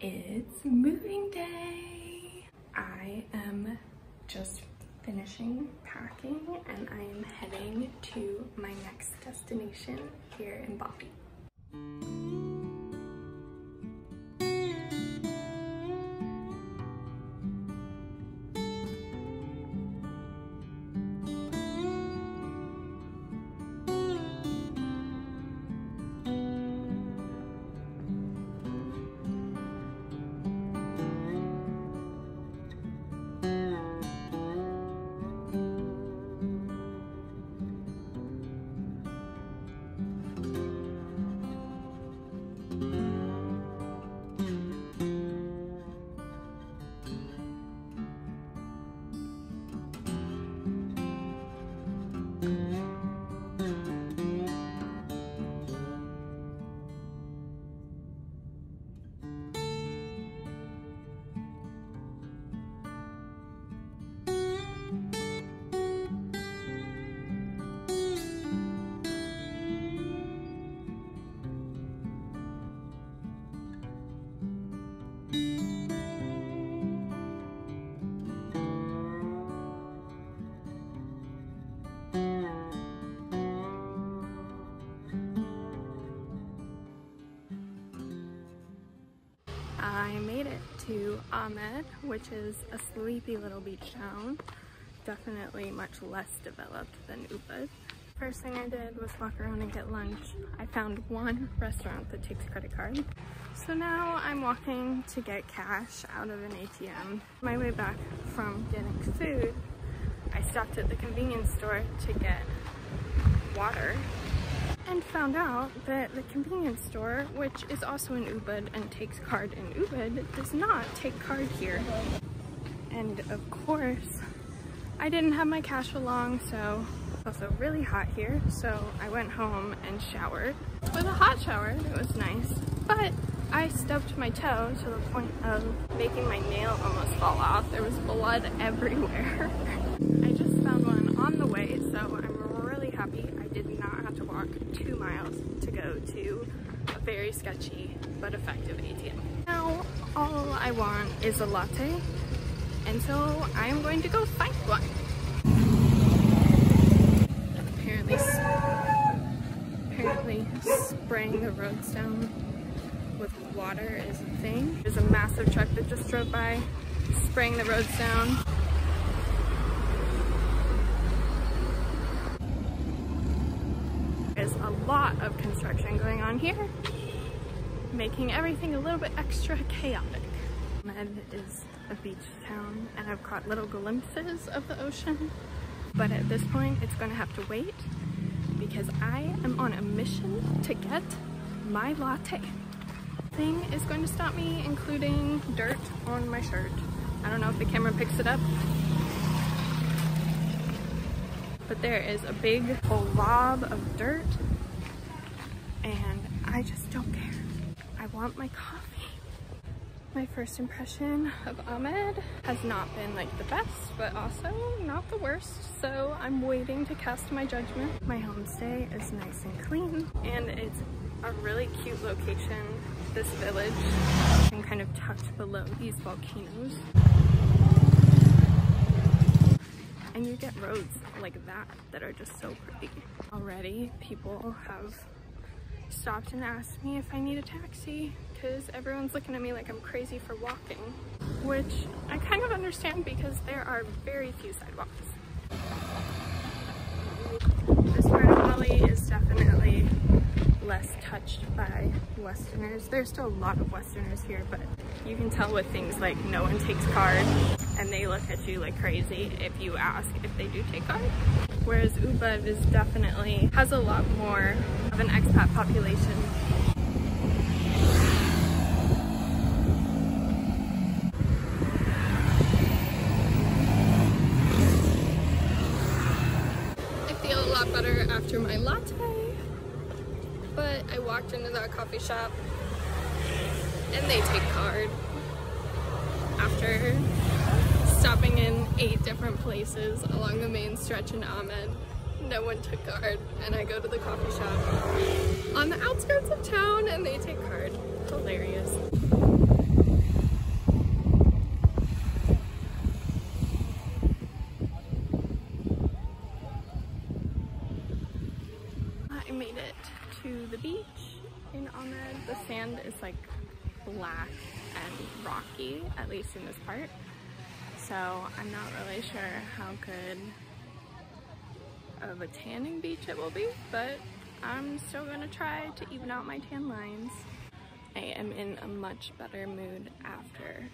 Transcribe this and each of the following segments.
It's moving day. I am just finishing packing and I am heading to my next destination here in Bali. I made it to Amed, which is a sleepy little beach town, definitely much less developed than Ubud. First thing I did was walk around and get lunch. I found one restaurant that takes credit card. So now I'm walking to get cash out of an ATM. My way back from getting food, I stopped at the convenience store to get water and found out that the convenience store, which is also in Ubud and takes card in Ubud, does not take card here. And of course, I didn't have my cash along, so it's also really hot here, so I went home and showered. With a hot shower, it was nice, but I stubbed my toe to the point of making my nail almost fall off. There was blood everywhere. I just found one on the way, so I'm really happy I did not have to walk 2 miles to go to a very sketchy but effective ATM. Now, all I want is a latte, and so I'm going to go find one. Apparently spraying the roads down with water is a thing. There's a massive truck that just drove by, spraying the roads down. There's a lot of construction going on here, making everything a little bit extra chaotic. Amed is a beach town and I've caught little glimpses of the ocean, but at this point it's going to have to wait because I am on a mission to get my latte. Thing is going to stop me, including dirt on my shirt. I don't know if the camera picks it up, but there is a big blob of dirt and I just don't care. I want my coffee. My first impression of Amed has not been like the best, but also not the worst, so I'm waiting to cast my judgment. My homestay is nice and clean, and it's a really cute location, this village, and kind of tucked below these volcanoes. And you get roads like that are just so pretty. Already, people have stopped and asked me if I need a taxi because everyone's looking at me like I'm crazy for walking, which I kind of understand because there are very few sidewalks. This part of Bali is definitely less touched by Westerners. There's still a lot of Westerners here, but you can tell with things like no one takes card and they look at you like crazy if you ask if they do take card. Whereas Ubud is definitely has a lot more of an expat population. I feel a lot better after my latte, but I walked into that coffee shop and they take card. After stopping in 8 different places along the main stretch in Amed, no one took card, and I go to the coffee shop on the outskirts of town and they take card. Hilarious. black and rocky, at least in this part. So I'm not really sure how good of a tanning beach it will be, but I'm still gonna try to even out my tan lines. I am in a much better mood after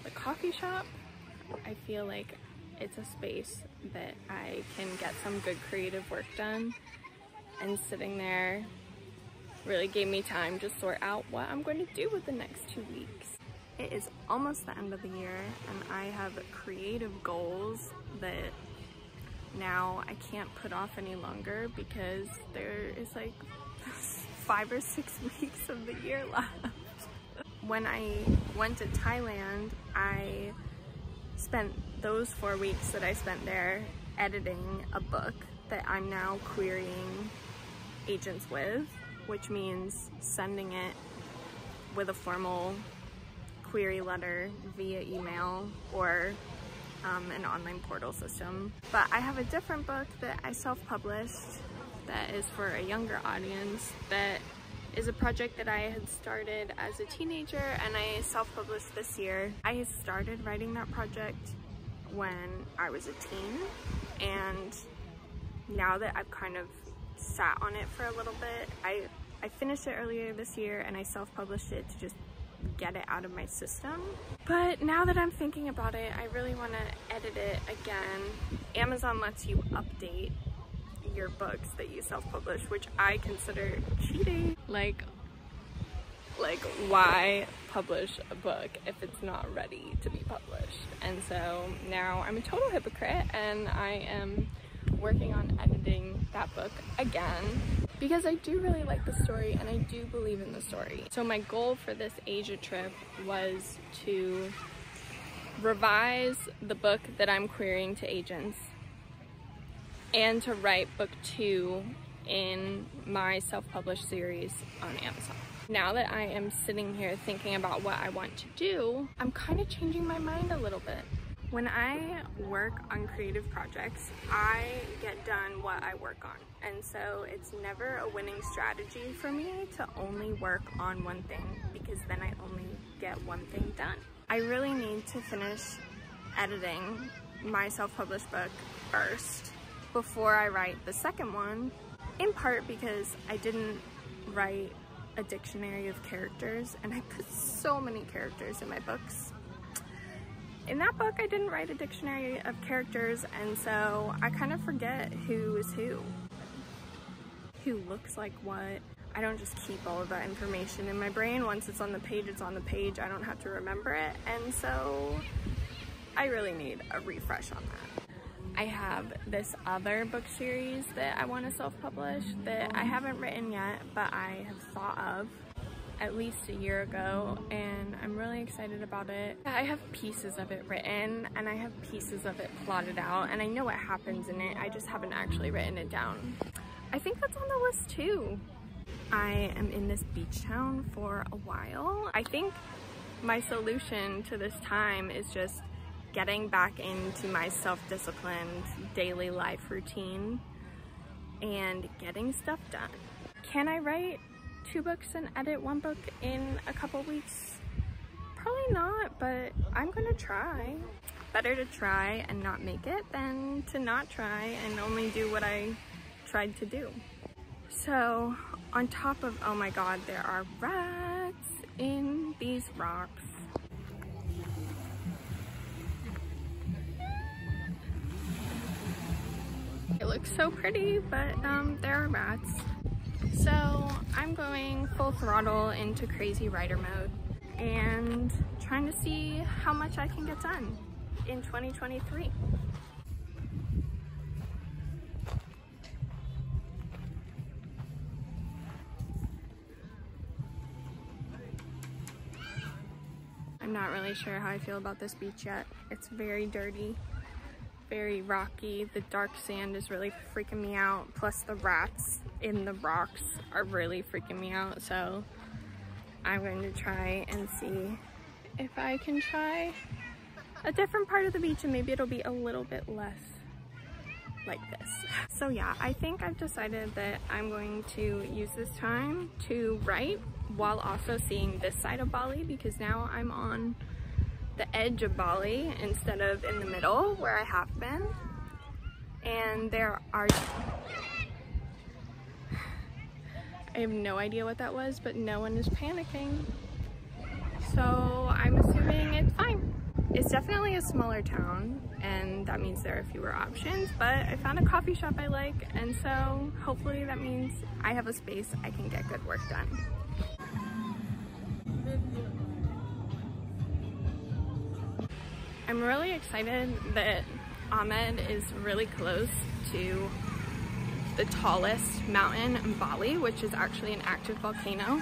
the coffee shop. I feel like it's a space that I can get some good creative work done, and sitting there really gave me time to sort out what I'm going to do with the next 2 weeks. It is almost the end of the year and I have creative goals that now I can't put off any longer because there is like 5 or 6 weeks of the year left. When I went to Thailand, I spent those 4 weeks that I spent there editing a book that I'm now querying agents with, which means sending it with a formal query letter via email or an online portal system. But I have a different book that I self-published that is for a younger audience, that is a project that I had started as a teenager and I self-published this year. I started writing that project when I was a teen, and now that I've kind of sat on it for a little bit, I finished it earlier this year and I self-published it to just get it out of my system. But now that I'm thinking about it, I really want to edit it again. Amazon lets you update your books that you self-publish, which I consider cheating. Like why publish a book if it's not ready to be published? And so now I'm a total hypocrite and I am working on editing that book again because I do really like the story and I do believe in the story. So my goal for this Asia trip was to revise the book that I'm querying to agents and to write book 2 in my self-published series on Amazon. Now that I am sitting here thinking about what I want to do, I'm kind of changing my mind a little bit. When I work on creative projects, I get done what I work on. And so it's never a winning strategy for me to only work on one thing, because then I only get one thing done. I really need to finish editing my self-published book first before I write the second one, in part because I didn't write a dictionary of characters and I put so many characters in my books. In that book, I didn't write a dictionary of characters, and so I kind of forget who is who looks like what. I don't just keep all of that information in my brain. Once it's on the page, it's on the page. I don't have to remember it, and so I really need a refresh on that. I have this other book series that I want to self-publish that I haven't written yet, but I have thought of at least a year ago, and I'm really excited about it. I have pieces of it written and I have pieces of it plotted out, and I know what happens in it. I just haven't actually written it down. I think that's on the list too. I am in this beach town for a while. I think my solution to this time is just getting back into my self-disciplined daily life routine and getting stuff done. Can I write 2 books and edit 1 book in a couple weeks? Probably not, but I'm gonna try. Better to try and not make it than to not try and only do what I tried to do. So on top of, oh my god, there are rats in these rocks. It looks so pretty, but there are rats. So I'm going full throttle into crazy writer mode and trying to see how much I can get done in 2023. I'm not really sure how I feel about this beach yet. It's very dirty, very rocky. The dark sand is really freaking me out. Plus the rats in the rocks are really freaking me out. So I'm going to try and see if I can try a different part of the beach and maybe it'll be a little bit less like this. So yeah, I think I've decided that I'm going to use this time to write while also seeing this side of Bali, because now I'm on the edge of Bali instead of in the middle where I have been. And there are, I have no idea what that was, but no one is panicking. So I'm assuming it's fine. It's definitely a smaller town, and that means there are fewer options, but I found a coffee shop I like, and so hopefully that means I have a space I can get good work done. I'm really excited that Amed is really close to the tallest mountain in Bali, which is actually an active volcano.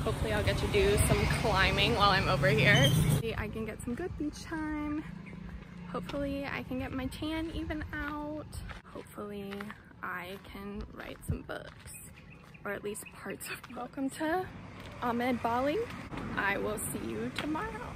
Hopefully I'll get to do some climbing while I'm over here. I can get some good beach time. Hopefully I can get my tan even out. Hopefully I can write some books, or at least parts of them. Welcome to Amed, Bali. I will see you tomorrow.